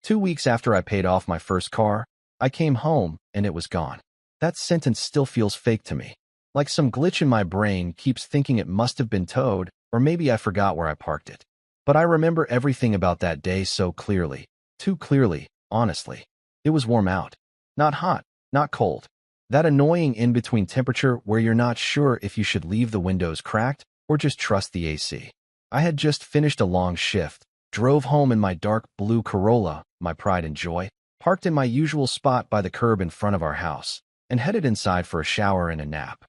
2 weeks after I paid off my first car, I came home and it was gone. That sentence still feels fake to me. Like some glitch in my brain keeps thinking it must have been towed, or maybe I forgot where I parked it. But I remember everything about that day so clearly. Too clearly, honestly. It was warm out. Not hot, not cold. That annoying in-between temperature where you're not sure if you should leave the windows cracked or just trust the AC. I had just finished a long shift, drove home in my dark blue Corolla, my pride and joy, parked in my usual spot by the curb in front of our house, and headed inside for a shower and a nap.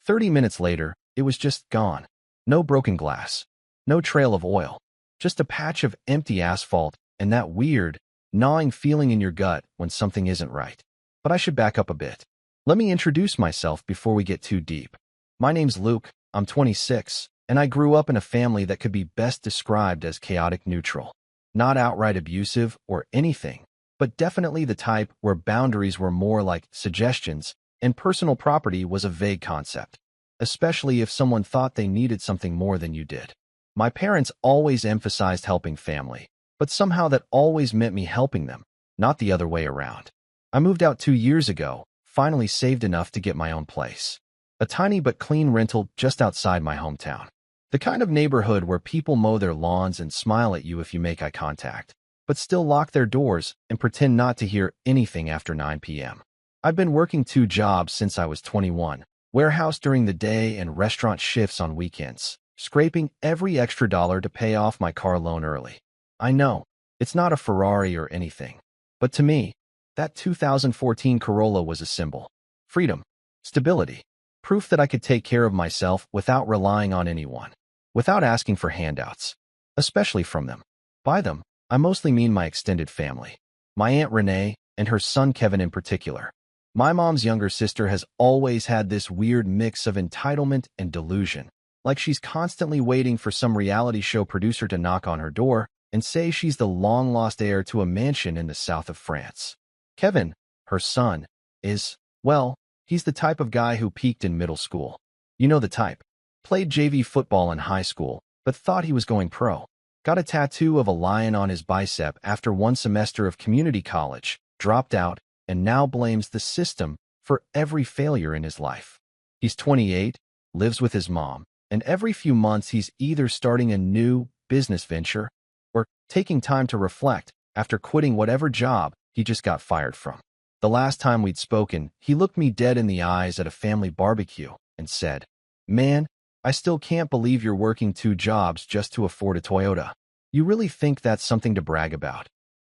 30 minutes later, it was just gone. No broken glass. No trail of oil. Just a patch of empty asphalt and that weird, gnawing feeling in your gut when something isn't right. But I should back up a bit. Let me introduce myself before we get too deep. My name's Luke, I'm 26, and I grew up in a family that could be best described as chaotic neutral. Not outright abusive or anything, but definitely the type where boundaries were more like suggestions and personal property was a vague concept, especially if someone thought they needed something more than you did. My parents always emphasized helping family, but somehow that always meant me helping them, not the other way around. I moved out 2 years ago, finally saved enough to get my own place. A tiny but clean rental just outside my hometown. The kind of neighborhood where people mow their lawns and smile at you if you make eye contact, but still lock their doors and pretend not to hear anything after 9 p.m. I've been working 2 jobs since I was 21, warehouse during the day and restaurant shifts on weekends, scraping every extra dollar to pay off my car loan early. I know, it's not a Ferrari or anything, but to me, that 2014 Corolla was a symbol. Freedom, stability, proof that I could take care of myself without relying on anyone, without asking for handouts, especially from them. By them, I mostly mean my extended family, my Aunt Renee and her son Kevin in particular. My mom's younger sister has always had this weird mix of entitlement and delusion, like she's constantly waiting for some reality show producer to knock on her door and say she's the long-lost heir to a mansion in the south of France. Kevin, her son, is, well, he's the type of guy who peaked in middle school. You know the type. Played JV football in high school, but thought he was going pro. Got a tattoo of a lion on his bicep after 1 semester of community college, dropped out, and now blames the system for every failure in his life. He's 28, lives with his mom, and every few months he's either starting a new business venture or taking time to reflect after quitting whatever job he just got fired from. The last time we'd spoken, he looked me dead in the eyes at a family barbecue and said, "Man, I still can't believe you're working 2 jobs just to afford a Toyota. You really think that's something to brag about?"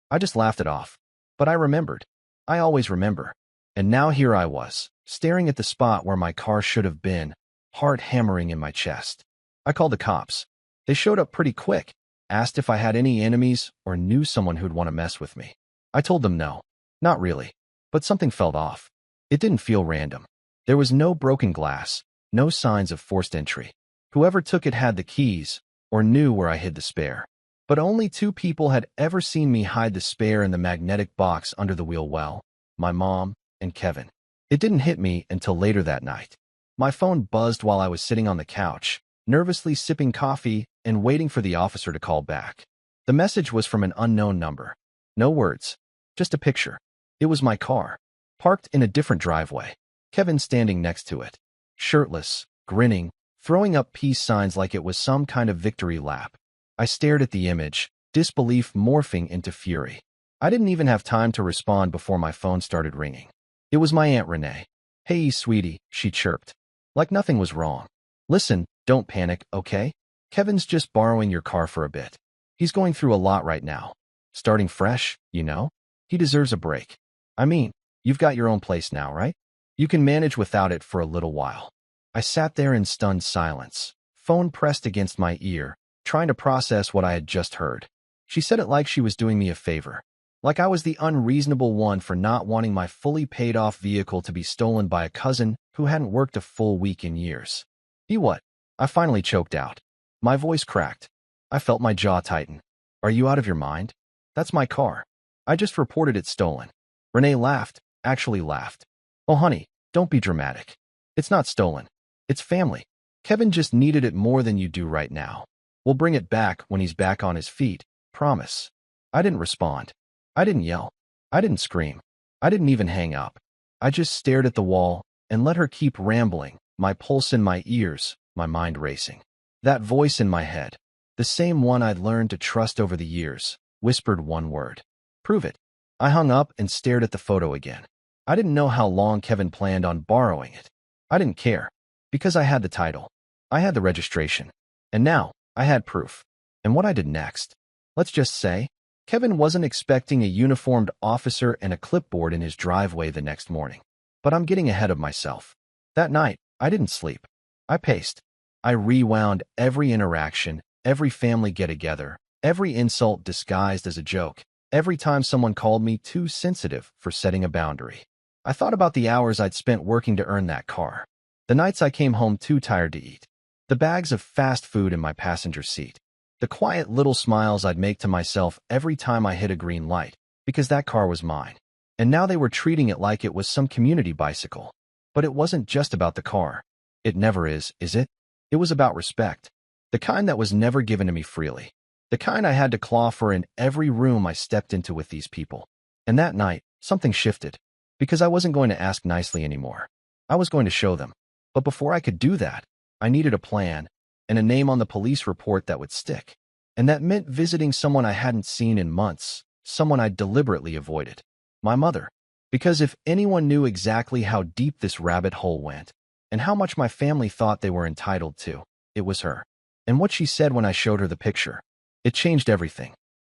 I just laughed it off. But I remembered. I always remember. And now here I was, staring at the spot where my car should have been, heart hammering in my chest. I called the cops. They showed up pretty quick, asked if I had any enemies or knew someone who'd want to mess with me. I told them no. Not really. But something felt off. It didn't feel random. There was no broken glass, no signs of forced entry. Whoever took it had the keys, or knew where I hid the spare. But only 2 people had ever seen me hide the spare in the magnetic box under the wheel well, my mom and Kevin. It didn't hit me until later that night. My phone buzzed while I was sitting on the couch, nervously sipping coffee and waiting for the officer to call back. The message was from an unknown number. No words, just a picture. It was my car, parked in a different driveway. Kevin standing next to it, shirtless, grinning, throwing up peace signs like it was some kind of victory lap. I stared at the image, disbelief morphing into fury. I didn't even have time to respond before my phone started ringing. It was my Aunt Renee. "Hey, sweetie," she chirped, like nothing was wrong. "Listen, don't panic, okay? Kevin's just borrowing your car for a bit. He's going through a lot right now. Starting fresh, you know? He deserves a break. I mean, you've got your own place now, right? You can manage without it for a little while." I sat there in stunned silence, phone pressed against my ear, trying to process what I had just heard. She said it like she was doing me a favor, like I was the unreasonable one for not wanting my fully paid-off vehicle to be stolen by a cousin who hadn't worked a full week in years. "You what?" I finally choked out. My voice cracked. I felt my jaw tighten. "Are you out of your mind? That's my car. I just reported it stolen." Renee laughed, actually laughed. "Oh, honey, don't be dramatic. It's not stolen. It's family. Kevin just needed it more than you do right now. We'll bring it back when he's back on his feet, promise." I didn't respond. I didn't yell. I didn't scream. I didn't even hang up. I just stared at the wall and let her keep rambling, my pulse in my ears, my mind racing. That voice in my head, the same one I'd learned to trust over the years, whispered one word. Prove it. I hung up and stared at the photo again. I didn't know how long Kevin planned on borrowing it. I didn't care, because I had the title. I had the registration. And now, I had proof. And what I did next? Let's just say, Kevin wasn't expecting a uniformed officer and a clipboard in his driveway the next morning. But I'm getting ahead of myself. That night, I didn't sleep. I paced. I rewound every interaction, every family get-together, every insult disguised as a joke, every time someone called me too sensitive for setting a boundary. I thought about the hours I'd spent working to earn that car, the nights I came home too tired to eat, the bags of fast food in my passenger seat, the quiet little smiles I'd make to myself every time I hit a green light, because that car was mine. And now they were treating it like it was some community bicycle. But it wasn't just about the car. It never is it? It was about respect. The kind that was never given to me freely. The kind I had to claw for in every room I stepped into with these people. And that night, something shifted. Because I wasn't going to ask nicely anymore. I was going to show them. But before I could do that, I needed a plan, and a name on the police report that would stick. And that meant visiting someone I hadn't seen in months, someone I'd deliberately avoided. My mother. Because if anyone knew exactly how deep this rabbit hole went, and how much my family thought they were entitled to, it was her. And what she said when I showed her the picture, it changed everything.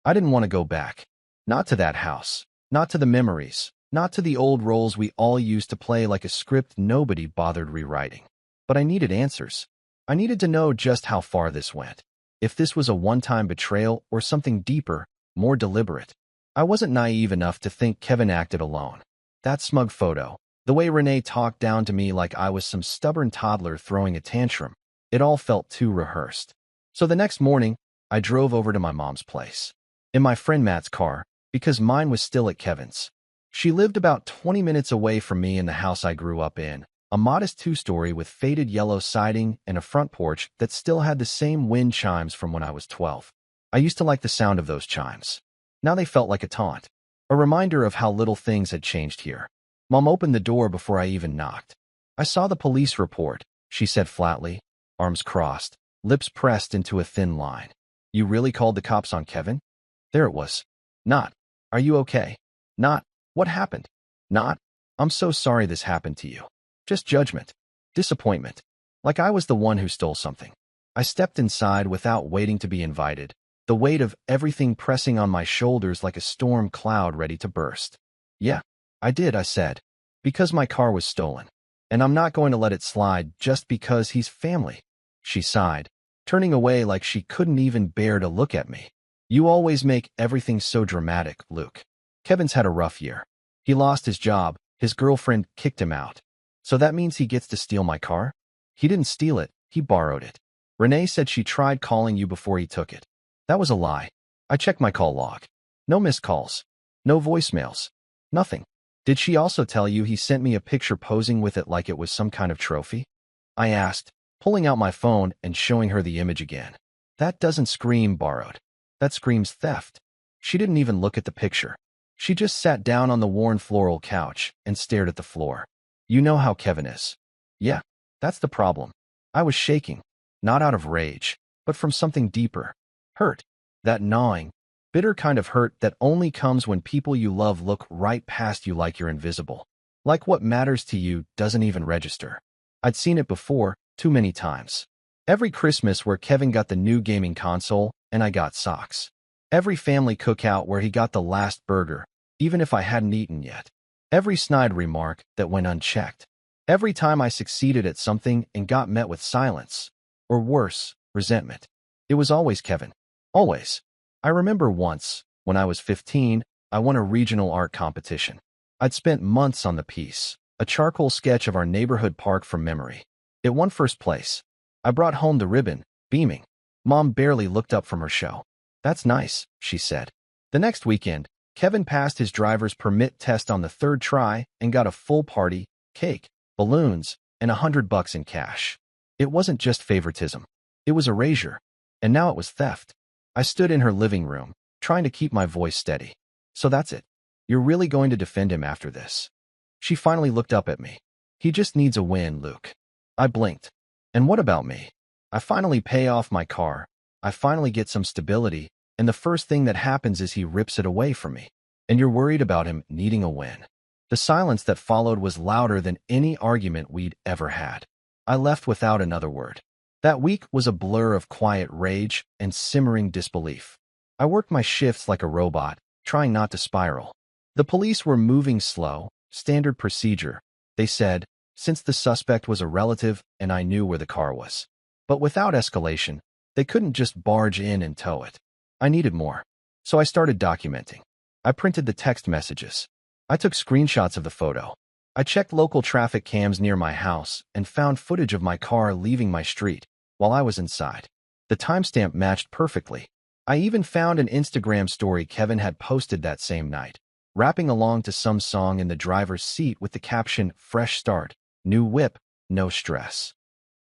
I didn't want to go back. Not to that house. Not to the memories. Not to the old roles we all used to play like a script nobody bothered rewriting. But I needed answers. I needed to know just how far this went. If this was a one-time betrayal or something deeper, more deliberate. I wasn't naive enough to think Kevin acted alone. That smug photo, the way Renee talked down to me like I was some stubborn toddler throwing a tantrum, it all felt too rehearsed. So the next morning, I drove over to my mom's place. In my friend Matt's car, because mine was still at Kevin's. She lived about 20 minutes away from me in the house I grew up in, a modest two-story with faded yellow siding and a front porch that still had the same wind chimes from when I was 12. I used to like the sound of those chimes. Now they felt like a taunt, a reminder of how little things had changed here. Mom opened the door before I even knocked. I saw the police report, she said flatly, arms crossed, lips pressed into a thin line. You really called the cops on Kevin? There it was. Not, are you okay? Not, what happened? Not, I'm so sorry this happened to you. Just judgment. Disappointment. Like I was the one who stole something. I stepped inside without waiting to be invited, the weight of everything pressing on my shoulders like a storm cloud ready to burst. Yeah, I did, I said. Because my car was stolen. And I'm not going to let it slide just because he's family. She sighed, turning away like she couldn't even bear to look at me. You always make everything so dramatic, Luke. Kevin's had a rough year. He lost his job, his girlfriend kicked him out. So that means he gets to steal my car? He didn't steal it, he borrowed it. Renee said she tried calling you before he took it. That was a lie. I checked my call log. No missed calls. No voicemails. Nothing. Did she also tell you he sent me a picture posing with it like it was some kind of trophy? I asked, pulling out my phone and showing her the image again. That doesn't scream borrowed. That screams theft. She didn't even look at the picture. She just sat down on the worn floral couch and stared at the floor. You know how Kevin is. Yeah, that's the problem. I was shaking, not out of rage, but from something deeper. Hurt. That gnawing, bitter kind of hurt that only comes when people you love look right past you like you're invisible. Like what matters to you doesn't even register. I'd seen it before, too many times. Every Christmas where Kevin got the new gaming console and I got socks. Every family cookout where he got the last burger, even if I hadn't eaten yet. Every snide remark that went unchecked. Every time I succeeded at something and got met with silence. Or worse, resentment. It was always Kevin. Always. I remember once, when I was 15, I won a regional art competition. I'd spent months on the piece, a charcoal sketch of our neighborhood park from memory. It won first place. I brought home the ribbon, beaming. Mom barely looked up from her show. That's nice, she said. The next weekend, Kevin passed his driver's permit test on the third try and got a full party, cake, balloons, and $100 in cash. It wasn't just favoritism. It was erasure. And now it was theft. I stood in her living room, trying to keep my voice steady. So that's it. You're really going to defend him after this? She finally looked up at me. He just needs a win, Luke. I blinked. And what about me? I finally pay off my car. I finally get some stability, and the first thing that happens is he rips it away from me. And you're worried about him needing a win. The silence that followed was louder than any argument we'd ever had. I left without another word. That week was a blur of quiet rage and simmering disbelief. I worked my shifts like a robot, trying not to spiral. The police were moving slow, standard procedure. They said, since the suspect was a relative and I knew where the car was. But without escalation, they couldn't just barge in and tow it. I needed more. So I started documenting. I printed the text messages. I took screenshots of the photo. I checked local traffic cams near my house and found footage of my car leaving my street while I was inside. The timestamp matched perfectly. I even found an Instagram story Kevin had posted that same night, rapping along to some song in the driver's seat with the caption, "Fresh start, new whip, no stress."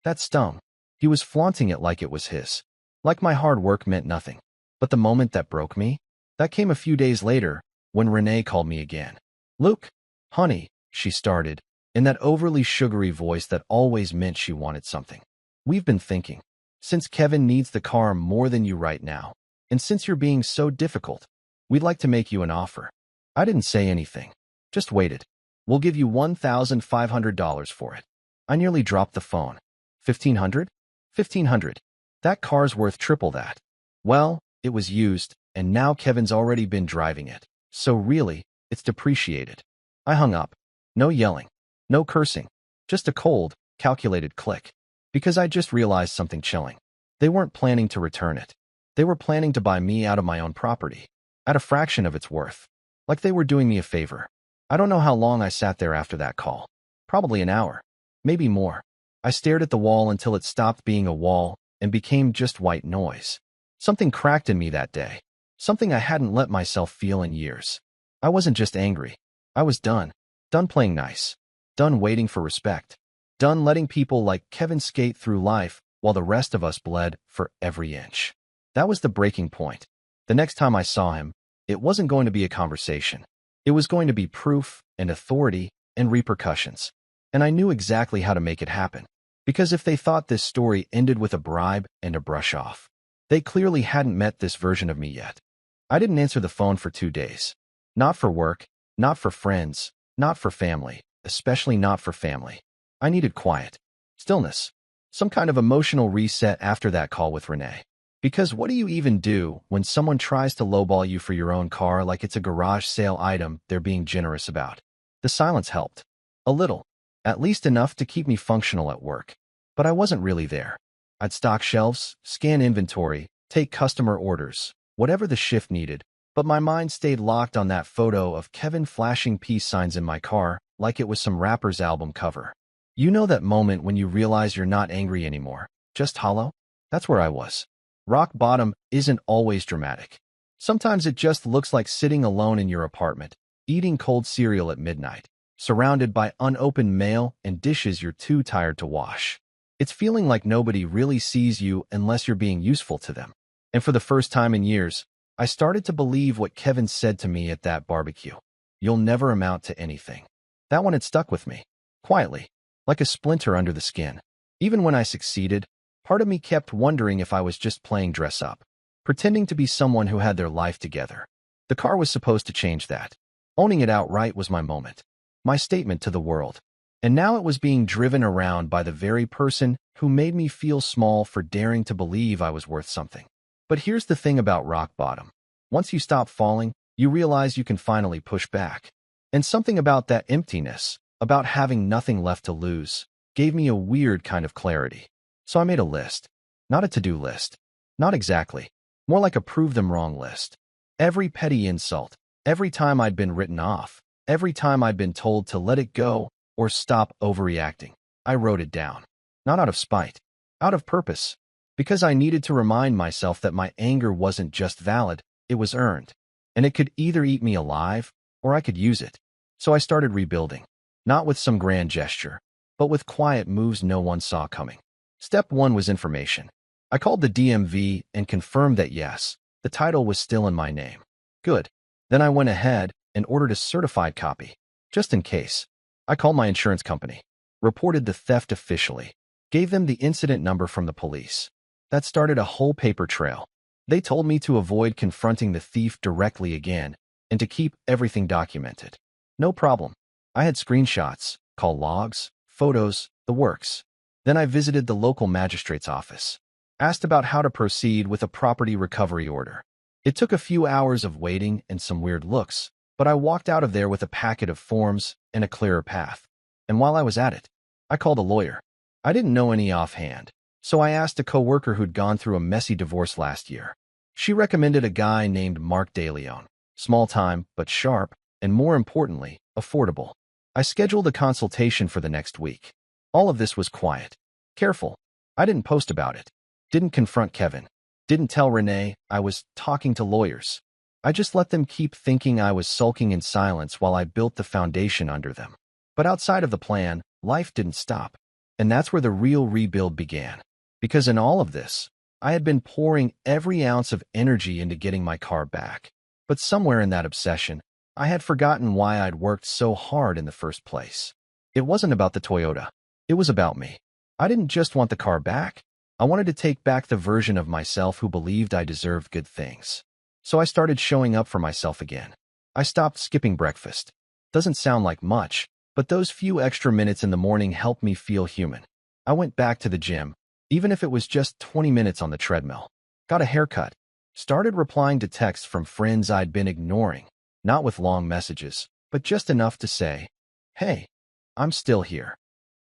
That stung. He was flaunting it like it was his. Like my hard work meant nothing. But the moment that broke me, that came a few days later when Renee called me again. "Luke, honey," she started, in that overly sugary voice that always meant she wanted something. "We've been thinking. Since Kevin needs the car more than you right now, and since you're being so difficult, we'd like to make you an offer." I didn't say anything. Just waited. "We'll give you $1,500 for it." I nearly dropped the phone. $1,500? $1,500. That car's worth triple that. Well, it was used, and now Kevin's already been driving it. So really, it's depreciated. I hung up. No yelling. No cursing. Just a cold, calculated click. Because I just realized something chilling. They weren't planning to return it. They were planning to buy me out of my own property. At a fraction of its worth. Like they were doing me a favor. I don't know how long I sat there after that call. Probably an hour. Maybe more. I stared at the wall until it stopped being a wall and became just white noise. Something cracked in me that day. Something I hadn't let myself feel in years. I wasn't just angry. I was done. Done playing nice. Done waiting for respect. Done letting people like Kevin skate through life while the rest of us bled for every inch. That was the breaking point. The next time I saw him, it wasn't going to be a conversation. It was going to be proof and authority and repercussions. And I knew exactly how to make it happen. Because if they thought this story ended with a bribe and a brush off, they clearly hadn't met this version of me yet. I didn't answer the phone for 2 days. Not for work, not for friends, not for family, especially not for family. I needed quiet, stillness, some kind of emotional reset after that call with Renee. Because what do you even do when someone tries to lowball you for your own car like it's a garage sale item they're being generous about? The silence helped. A little. At least enough to keep me functional at work. But I wasn't really there. I'd stock shelves, scan inventory, take customer orders, whatever the shift needed, but my mind stayed locked on that photo of Kevin flashing peace signs in my car like it was some rapper's album cover. You know that moment when you realize you're not angry anymore, just hollow? That's where I was. Rock bottom isn't always dramatic. Sometimes it just looks like sitting alone in your apartment, eating cold cereal at midnight, surrounded by unopened mail and dishes you're too tired to wash. It's feeling like nobody really sees you unless you're being useful to them. And for the first time in years, I started to believe what Kevin said to me at that barbecue. "You'll never amount to anything." That one had stuck with me, quietly, like a splinter under the skin. Even when I succeeded, part of me kept wondering if I was just playing dress up, pretending to be someone who had their life together. The car was supposed to change that. Owning it outright was my moment. My statement to the world. And now it was being driven around by the very person who made me feel small for daring to believe I was worth something. But here's the thing about rock bottom. Once you stop falling, you realize you can finally push back. And something about that emptiness, about having nothing left to lose, gave me a weird kind of clarity. So I made a list. Not a to-do list. Not exactly. More like a prove them wrong list. Every petty insult, every time I'd been written off, every time I'd been told to let it go or stop overreacting, I wrote it down. Not out of spite, out of purpose. Because I needed to remind myself that my anger wasn't just valid, it was earned. And it could either eat me alive, or I could use it. So I started rebuilding. Not with some grand gesture, but with quiet moves no one saw coming. Step 1 was information. I called the DMV and confirmed that yes, the title was still in my name. Good. Then I went ahead and ordered a certified copy, just in case. I called my insurance company, reported the theft officially, gave them the incident number from the police. That started a whole paper trail. They told me to avoid confronting the thief directly again and to keep everything documented. No problem. I had screenshots, call logs, photos, the works. Then I visited the local magistrate's office, asked about how to proceed with a property recovery order. It took a few hours of waiting and some weird looks, but I walked out of there with a packet of forms and a clearer path. And while I was at it, I called a lawyer. I didn't know any offhand, so I asked a coworker who'd gone through a messy divorce last year. She recommended a guy named Mark DeLeon, small-time but sharp, and more importantly, affordable. I scheduled a consultation for the next week. All of this was quiet. Careful. I didn't post about it. Didn't confront Kevin. Didn't tell Renee I was talking to lawyers. I just let them keep thinking I was sulking in silence while I built the foundation under them. But outside of the plan, life didn't stop. And that's where the real rebuild began. Because in all of this, I had been pouring every ounce of energy into getting my car back. But somewhere in that obsession, I had forgotten why I'd worked so hard in the first place. It wasn't about the Toyota. It was about me. I didn't just want the car back. I wanted to take back the version of myself who believed I deserved good things. So I started showing up for myself again. I stopped skipping breakfast. Doesn't sound like much, but those few extra minutes in the morning helped me feel human. I went back to the gym, even if it was just 20 minutes on the treadmill. Got a haircut. Started replying to texts from friends I'd been ignoring, not with long messages, but just enough to say, hey, I'm still here.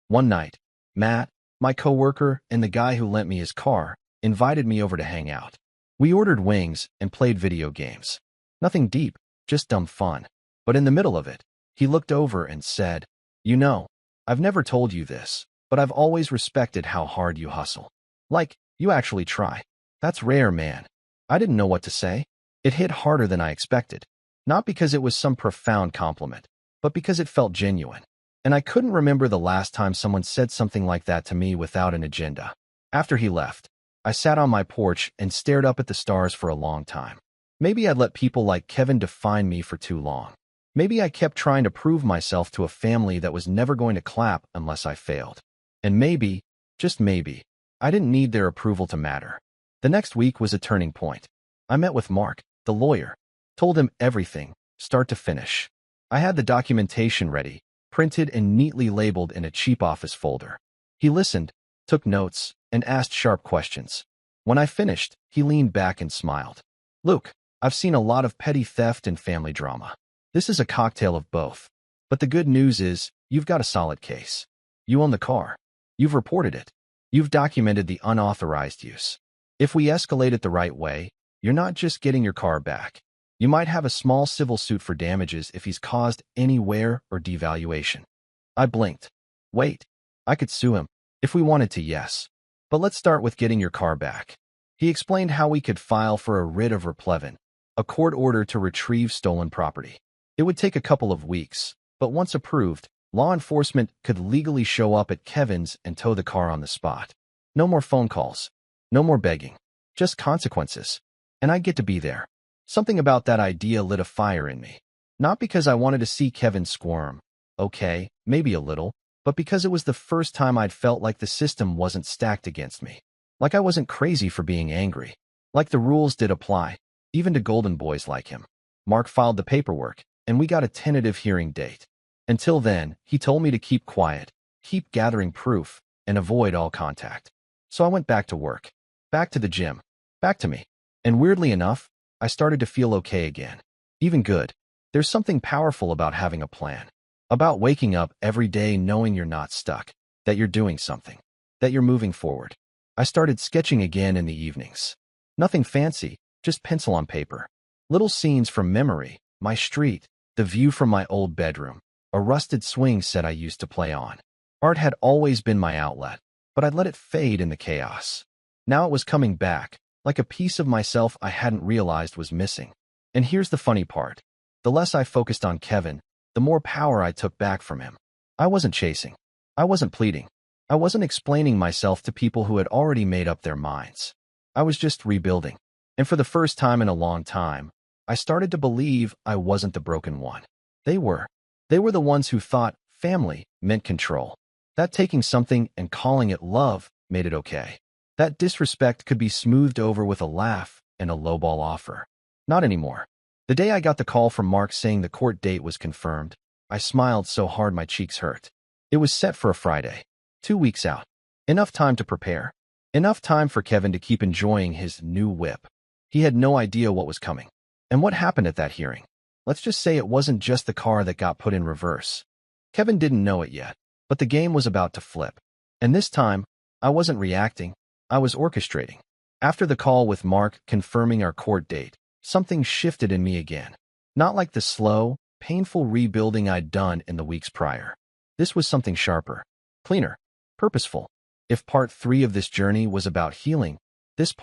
One night, Matt, my coworker and the guy who lent me his car, invited me over to hang out. We ordered wings and played video games. Nothing deep, just dumb fun. But in the middle of it, he looked over and said, you know, I've never told you this, but I've always respected how hard you hustle. Like, you actually try. That's rare, man. I didn't know what to say. It hit harder than I expected. Not because it was some profound compliment, but because it felt genuine. And I couldn't remember the last time someone said something like that to me without an agenda. After he left, I sat on my porch and stared up at the stars for a long time. Maybe I'd let people like Kevin define me for too long. Maybe I kept trying to prove myself to a family that was never going to clap unless I failed. And maybe, just maybe, I didn't need their approval to matter. The next week was a turning point. I met with Mark, the lawyer, told him everything, start to finish. I had the documentation ready, printed and neatly labeled in a cheap office folder. He listened, took notes, and asked sharp questions. When I finished, he leaned back and smiled. Luke, I've seen a lot of petty theft and family drama. This is a cocktail of both. But the good news is, you've got a solid case. You own the car. You've reported it. You've documented the unauthorized use. If we escalate it the right way, you're not just getting your car back. You might have a small civil suit for damages if he's caused any wear or devaluation. I blinked. Wait, I could sue him. If we wanted to, yes. But let's start with getting your car back. He explained how we could file for a writ of replevin, a court order to retrieve stolen property. It would take a couple of weeks, but once approved, law enforcement could legally show up at Kevin's and tow the car on the spot. No more phone calls. No more begging. Just consequences. And I'd get to be there. Something about that idea lit a fire in me. Not because I wanted to see Kevin squirm. Okay, maybe a little. But because it was the first time I'd felt like the system wasn't stacked against me. Like I wasn't crazy for being angry. Like the rules did apply, even to golden boys like him. Mark filed the paperwork, and we got a tentative hearing date. Until then, he told me to keep quiet, keep gathering proof, and avoid all contact. So I went back to work. Back to the gym. Back to me. And weirdly enough, I started to feel okay again. Even good. There's something powerful about having a plan. About waking up every day knowing you're not stuck, that you're doing something, that you're moving forward. I started sketching again in the evenings. Nothing fancy, just pencil on paper. Little scenes from memory, my street, the view from my old bedroom, a rusted swing set I used to play on. Art had always been my outlet, but I'd let it fade in the chaos. Now it was coming back, like a piece of myself I hadn't realized was missing. And here's the funny part. The less I focused on Kevin, the more power I took back from him. I wasn't chasing. I wasn't pleading. I wasn't explaining myself to people who had already made up their minds. I was just rebuilding. And for the first time in a long time, I started to believe I wasn't the broken one. They were. They were the ones who thought family meant control. That taking something and calling it love made it okay. That disrespect could be smoothed over with a laugh and a lowball offer. Not anymore. The day I got the call from Mark saying the court date was confirmed, I smiled so hard my cheeks hurt. It was set for a Friday. 2 weeks out. Enough time to prepare. Enough time for Kevin to keep enjoying his new whip. He had no idea what was coming. And what happened at that hearing? Let's just say it wasn't just the car that got put in reverse. Kevin didn't know it yet, but the game was about to flip. And this time, I wasn't reacting, I was orchestrating. After the call with Mark confirming our court date, something shifted in me again. Not like the slow, painful rebuilding I'd done in the weeks prior. This was something sharper, cleaner, purposeful. If part 3 of this journey was about healing, this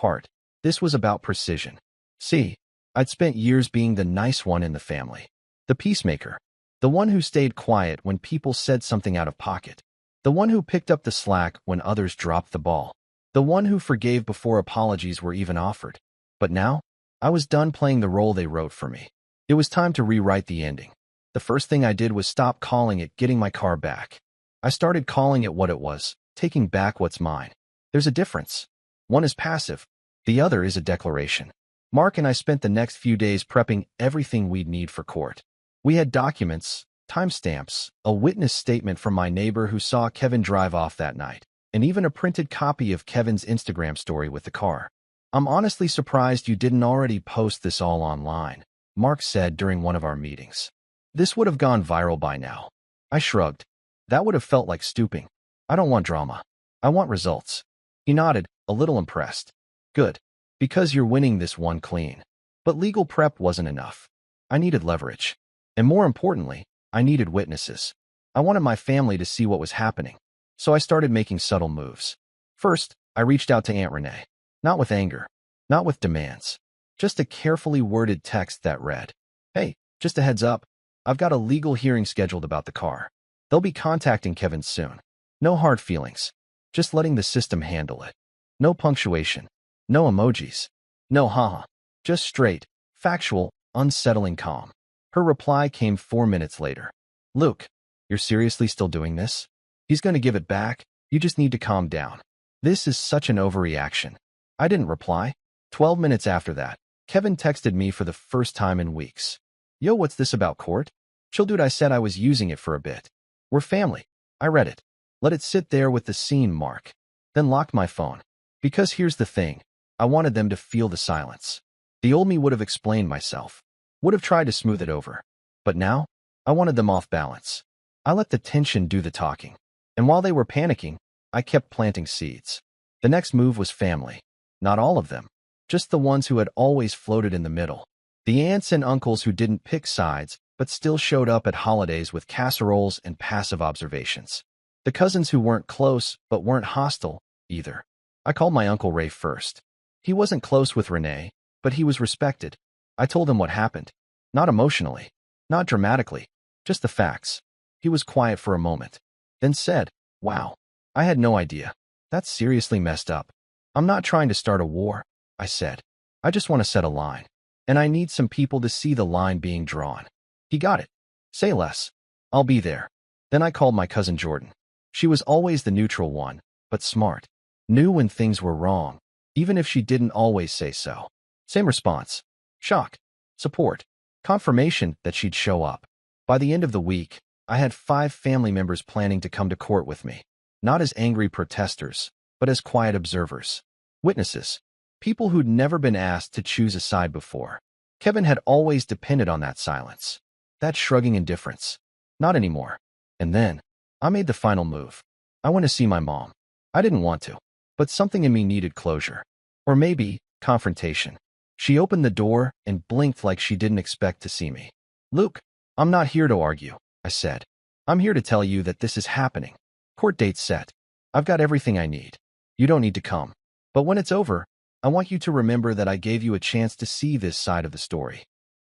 was about precision. See, I'd spent years being the nice one in the family. The peacemaker. The one who stayed quiet when people said something out of pocket. The one who picked up the slack when others dropped the ball. The one who forgave before apologies were even offered. But now, I was done playing the role they wrote for me. It was time to rewrite the ending. The first thing I did was stop calling it getting my car back. I started calling it what it was, taking back what's mine. There's a difference. One is passive. The other is a declaration. Mark and I spent the next few days prepping everything we'd need for court. We had documents, timestamps, a witness statement from my neighbor who saw Kevin drive off that night, and even a printed copy of Kevin's Instagram story with the car. I'm honestly surprised you didn't already post this all online, Mark said during one of our meetings. This would have gone viral by now. I shrugged. That would have felt like stooping. I don't want drama. I want results. He nodded, a little impressed. Good. Because you're winning this one clean. But legal prep wasn't enough. I needed leverage. And more importantly, I needed witnesses. I wanted my family to see what was happening. So I started making subtle moves. First, I reached out to Aunt Renee. Not with anger. Not with demands. Just a carefully worded text that read, "Hey, just a heads up. I've got a legal hearing scheduled about the car. They'll be contacting Kevin soon. No hard feelings. Just letting the system handle it. No punctuation. No emojis. No haha. Just straight, factual, unsettling calm." Her reply came 4 minutes later. "Luke, you're seriously still doing this? He's going to give it back. You just need to calm down. This is such an overreaction." I didn't reply. 12 minutes after that, Kevin texted me for the first time in weeks. "Yo, what's this about court?" "Chill, dude, I said I was using it for a bit. We're family." I read it. Let it sit there with the scene mark. Then locked my phone. Because here's the thing. I wanted them to feel the silence. The old me would have explained myself. Would have tried to smooth it over. But now, I wanted them off balance. I let the tension do the talking. And while they were panicking, I kept planting seeds. The next move was family. Not all of them. Just the ones who had always floated in the middle. The aunts and uncles who didn't pick sides, but still showed up at holidays with casseroles and passive observations. The cousins who weren't close, but weren't hostile, either. I called my Uncle Ray first. He wasn't close with Renee, but he was respected. I told him what happened. Not emotionally. Not dramatically. Just the facts. He was quiet for a moment. Then said, "Wow. I had no idea. That's seriously messed up." "I'm not trying to start a war," I said. "I just want to set a line. And I need some people to see the line being drawn." He got it. "Say less. I'll be there." Then I called my cousin Jordan. She was always the neutral one, but smart. Knew when things were wrong, even if she didn't always say so. Same response. Shock. Support. Confirmation that she'd show up. By the end of the week, I had 5 family members planning to come to court with me. Not as angry protesters, but as quiet observers. Witnesses. People who'd never been asked to choose a side before. Kevin had always depended on that silence. That shrugging indifference. Not anymore. And then, I made the final move. I went to see my mom. I didn't want to, but something in me needed closure. Or maybe, confrontation. She opened the door and blinked like she didn't expect to see me. "Luke, I'm not here to argue," I said. "I'm here to tell you that this is happening. Court date's set. I've got everything I need. You don't need to come. But when it's over, I want you to remember that I gave you a chance to see this side of the story."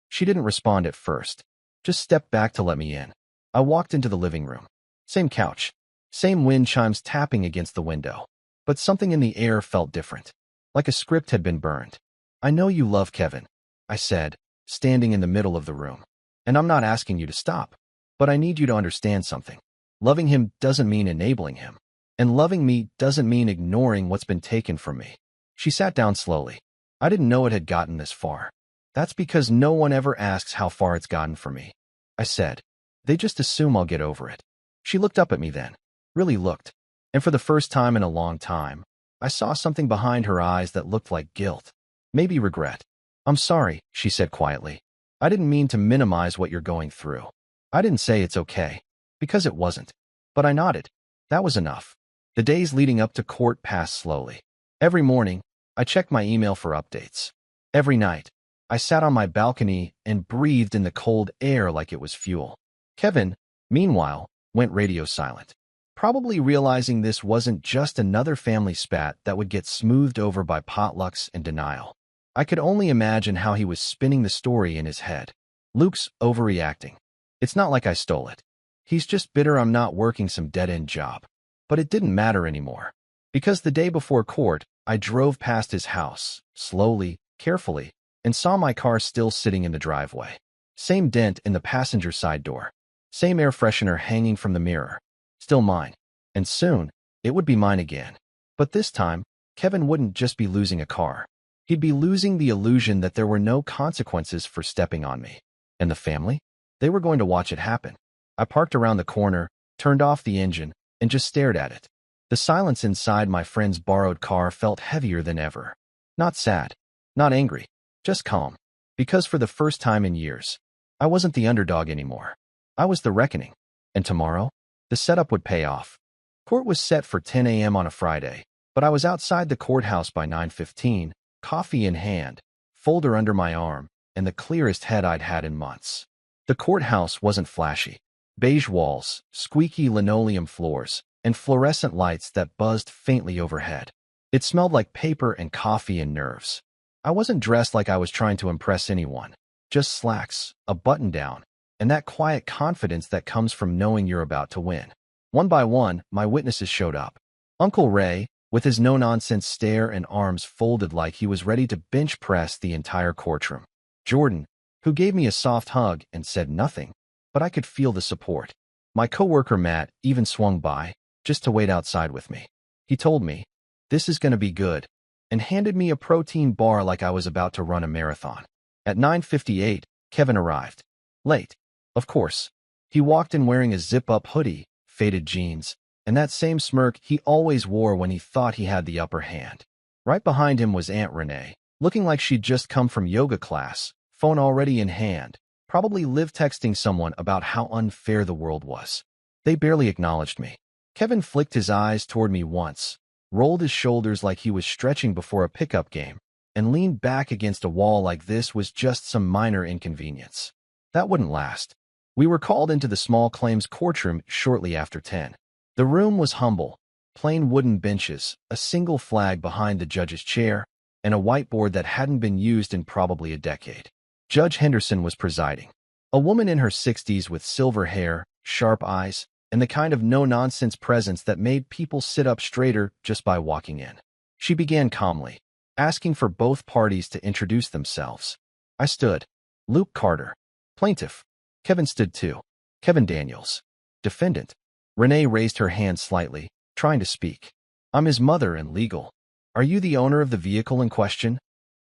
She didn't respond at first. Just stepped back to let me in. I walked into the living room. Same couch. Same wind chimes tapping against the window. But something in the air felt different. Like a script had been burned. "I know you love Kevin," I said, standing in the middle of the room. And I'm not asking you to stop, but I need you to understand something. Loving him doesn't mean enabling him. And loving me doesn't mean ignoring what's been taken from me. She sat down slowly. I didn't know it had gotten this far. That's because no one ever asks how far it's gotten for me, I said. They just assume I'll get over it. She looked up at me then, really looked. And for the first time in a long time, I saw something behind her eyes that looked like guilt, maybe regret. I'm sorry, she said quietly. I didn't mean to minimize what you're going through. I didn't say it's okay, because it wasn't. But I nodded. That was enough. The days leading up to court passed slowly. Every morning, I checked my email for updates. Every night, I sat on my balcony and breathed in the cold air like it was fuel. Kevin, meanwhile, went radio silent, probably realizing this wasn't just another family spat that would get smoothed over by potlucks and denial. I could only imagine how he was spinning the story in his head. Luke's overreacting. It's not like I stole it. He's just bitter I'm not working some dead-end job. But it didn't matter anymore. Because the day before court, I drove past his house, slowly, carefully, and saw my car still sitting in the driveway. Same dent in the passenger side door. Same air freshener hanging from the mirror. Still mine. And soon, it would be mine again. But this time, Kevin wouldn't just be losing a car. He'd be losing the illusion that there were no consequences for stepping on me. And the family? They were going to watch it happen. I parked around the corner, turned off the engine, and just stared at it. The silence inside my friend's borrowed car felt heavier than ever. Not sad, not angry, just calm. Because for the first time in years, I wasn't the underdog anymore. I was the reckoning. And tomorrow, the setup would pay off. Court was set for 10 a.m. on a Friday, but I was outside the courthouse by 9:15, coffee in hand, folder under my arm, and the clearest head I'd had in months. The courthouse wasn't flashy. Beige walls, squeaky linoleum floors, and fluorescent lights that buzzed faintly overhead. It smelled like paper and coffee and nerves. I wasn't dressed like I was trying to impress anyone. Just slacks, a button-down, and that quiet confidence that comes from knowing you're about to win. One by one, my witnesses showed up. Uncle Ray, with his no-nonsense stare and arms folded like he was ready to bench press the entire courtroom. Jordan, who gave me a soft hug and said nothing, but I could feel the support. My coworker Matt even swung by, just to wait outside with me. He told me, "This is going to be good," and handed me a protein bar like I was about to run a marathon. At 9:58, Kevin arrived. Late, of course. He walked in wearing a zip-up hoodie, faded jeans, and that same smirk he always wore when he thought he had the upper hand. Right behind him was Aunt Renee, looking like she'd just come from yoga class, phone already in hand, probably live texting someone about how unfair the world was. They barely acknowledged me. Kevin flicked his eyes toward me once, rolled his shoulders like he was stretching before a pickup game, and leaned back against a wall like this was just some minor inconvenience. That wouldn't last. We were called into the small claims courtroom shortly after 10. The room was humble, plain wooden benches, a single flag behind the judge's chair, and a whiteboard that hadn't been used in probably a decade. Judge Henderson was presiding. A woman in her 60s with silver hair, sharp eyes, and the kind of no-nonsense presence that made people sit up straighter just by walking in. She began calmly, asking for both parties to introduce themselves. I stood. Luke Carter. Plaintiff. Kevin stood too. Kevin Daniels. Defendant. Renee raised her hand slightly, trying to speak. I'm his mother and legal. Are you the owner of the vehicle in question?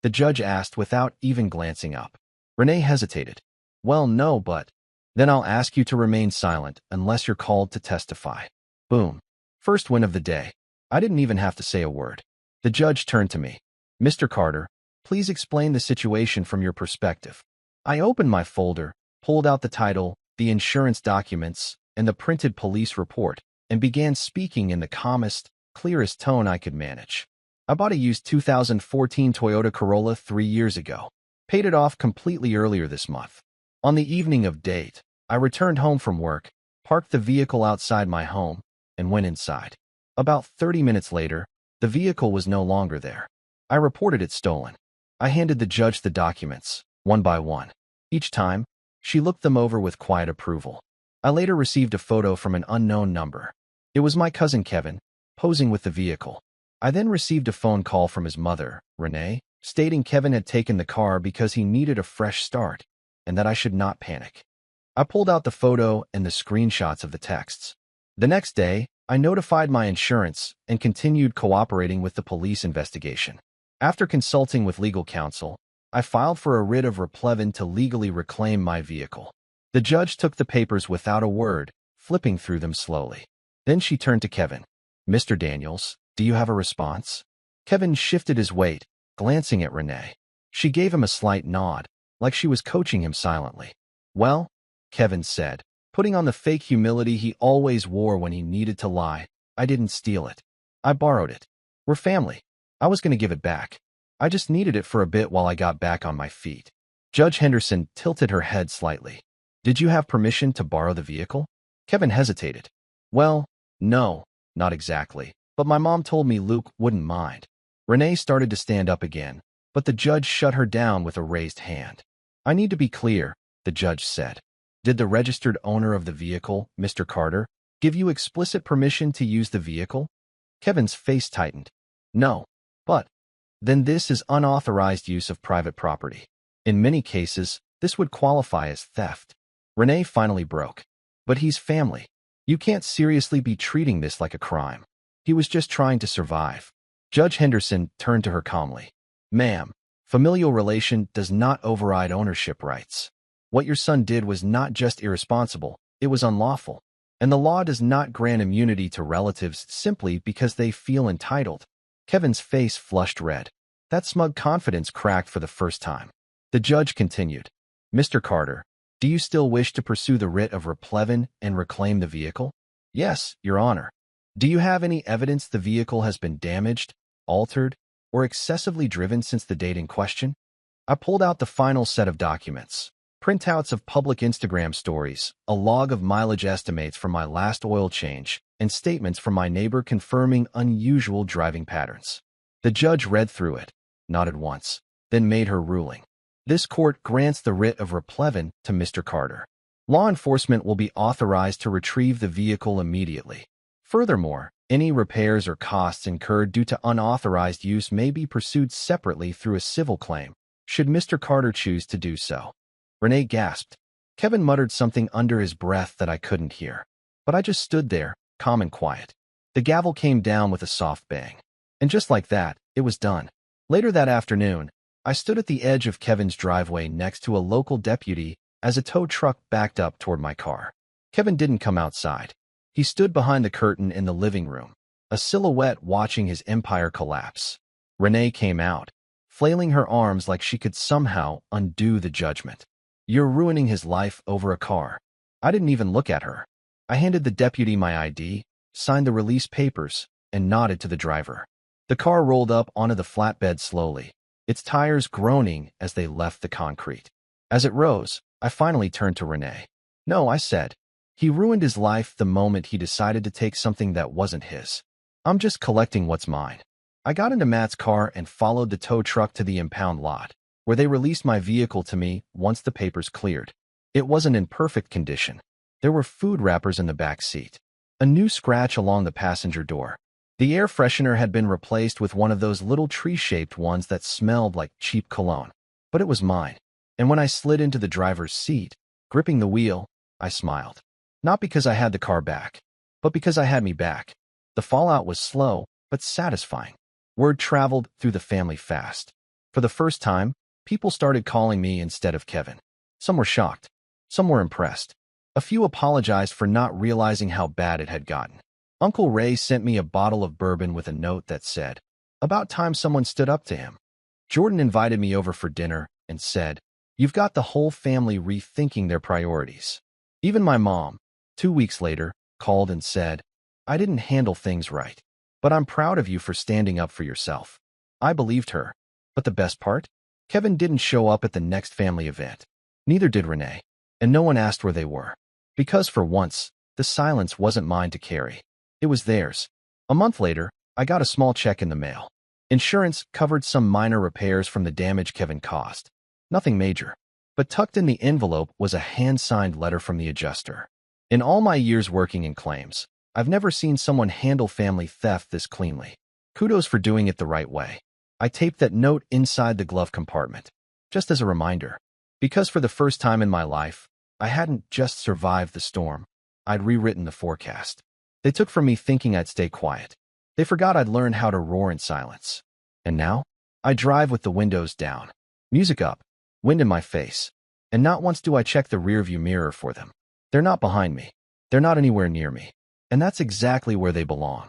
The judge asked without even glancing up. Renee hesitated. Well, no, but... Then I'll ask you to remain silent unless you're called to testify. Boom. First win of the day. I didn't even have to say a word. The judge turned to me. Mr. Carter, please explain the situation from your perspective. I opened my folder, pulled out the title, the insurance documents, and the printed police report, and began speaking in the calmest, clearest tone I could manage. I bought a used 2014 Toyota Corolla 3 years ago. Paid it off completely earlier this month. On the evening of date, I returned home from work, parked the vehicle outside my home, and went inside. About 30 minutes later, the vehicle was no longer there. I reported it stolen. I handed the judge the documents, one by one. Each time, she looked them over with quiet approval. I later received a photo from an unknown number. It was my cousin Kevin, posing with the vehicle. I then received a phone call from his mother, Renee, stating Kevin had taken the car because he needed a fresh start and that I should not panic. I pulled out the photo and the screenshots of the texts. The next day, I notified my insurance and continued cooperating with the police investigation. After consulting with legal counsel, I filed for a writ of replevin to legally reclaim my vehicle. The judge took the papers without a word, flipping through them slowly. Then she turned to Kevin. "Mr. Daniels, do you have a response?" Kevin shifted his weight, glancing at Renee. She gave him a slight nod, like she was coaching him silently. "Well," Kevin said, putting on the fake humility he always wore when he needed to lie, "I didn't steal it. I borrowed it. We're family. I was going to give it back. I just needed it for a bit while I got back on my feet." Judge Henderson tilted her head slightly. "Did you have permission to borrow the vehicle?" Kevin hesitated. "Well, no, not exactly, but my mom told me Luke wouldn't mind." Renee started to stand up again, but the judge shut her down with a raised hand. "I need to be clear," the judge said. "Did the registered owner of the vehicle, Mr. Carter, give you explicit permission to use the vehicle?" Kevin's face tightened. "No, but then this is unauthorized use of private property. In many cases, this would qualify as theft." Renee finally broke. "But he's family. You can't seriously be treating this like a crime. He was just trying to survive." Judge Henderson turned to her calmly. "Ma'am, familial relation does not override ownership rights. What your son did was not just irresponsible, it was unlawful. And the law does not grant immunity to relatives simply because they feel entitled." Kevin's face flushed red. That smug confidence cracked for the first time. The judge continued. "Mr. Carter, do you still wish to pursue the writ of replevin and reclaim the vehicle?" "Yes, Your Honor." "Do you have any evidence the vehicle has been damaged, altered, or excessively driven since the date in question?" I pulled out the final set of documents. Printouts of public Instagram stories, a log of mileage estimates from my last oil change, and statements from my neighbor confirming unusual driving patterns. The judge read through it, nodded once, then made her ruling. "This court grants the writ of replevin to Mr. Carter. Law enforcement will be authorized to retrieve the vehicle immediately. Furthermore, any repairs or costs incurred due to unauthorized use may be pursued separately through a civil claim, should Mr. Carter choose to do so." Renee gasped. Kevin muttered something under his breath that I couldn't hear. But I just stood there, calm and quiet. The gavel came down with a soft bang. And just like that, it was done. Later that afternoon, I stood at the edge of Kevin's driveway next to a local deputy as a tow truck backed up toward my car. Kevin didn't come outside. He stood behind the curtain in the living room, a silhouette watching his empire collapse. Renee came out, flailing her arms like she could somehow undo the judgment. "You're ruining his life over a car." I didn't even look at her. I handed the deputy my ID, signed the release papers, and nodded to the driver. The car rolled up onto the flatbed slowly, its tires groaning as they left the concrete. As it rose, I finally turned to Renee. "No," I said. "He ruined his life the moment he decided to take something that wasn't his. I'm just collecting what's mine." I got into Matt's car and followed the tow truck to the impound lot, where they released my vehicle to me once the papers cleared. It wasn't in perfect condition. There were food wrappers in the back seat, a new scratch along the passenger door. The air freshener had been replaced with one of those little tree-shaped ones that smelled like cheap cologne. But it was mine. And when I slid into the driver's seat, gripping the wheel, I smiled. Not because I had the car back, but because I had me back. The fallout was slow, but satisfying. Word traveled through the family fast. For the first time, people started calling me instead of Kevin. Some were shocked. Some were impressed. A few apologized for not realizing how bad it had gotten. Uncle Ray sent me a bottle of bourbon with a note that said, "About time someone stood up to him." Jordan invited me over for dinner and said, "You've got the whole family rethinking their priorities." Even my mom, 2 weeks later, called and said, "I didn't handle things right, but I'm proud of you for standing up for yourself." I believed her. But the best part? Kevin didn't show up at the next family event. Neither did Renee. And no one asked where they were. Because for once, the silence wasn't mine to carry. It was theirs. A month later, I got a small check in the mail. Insurance covered some minor repairs from the damage Kevin caused. Nothing major. But tucked in the envelope was a hand-signed letter from the adjuster. In all my years working in claims, I've never seen someone handle family theft this cleanly. Kudos for doing it the right way. I taped that note inside the glove compartment, just as a reminder. Because for the first time in my life, I hadn't just survived the storm. I'd rewritten the forecast. They took from me thinking I'd stay quiet. They forgot I'd learned how to roar in silence. And now, I drive with the windows down, music up, wind in my face, and not once do I check the rearview mirror for them. They're not behind me. They're not anywhere near me. And that's exactly where they belong.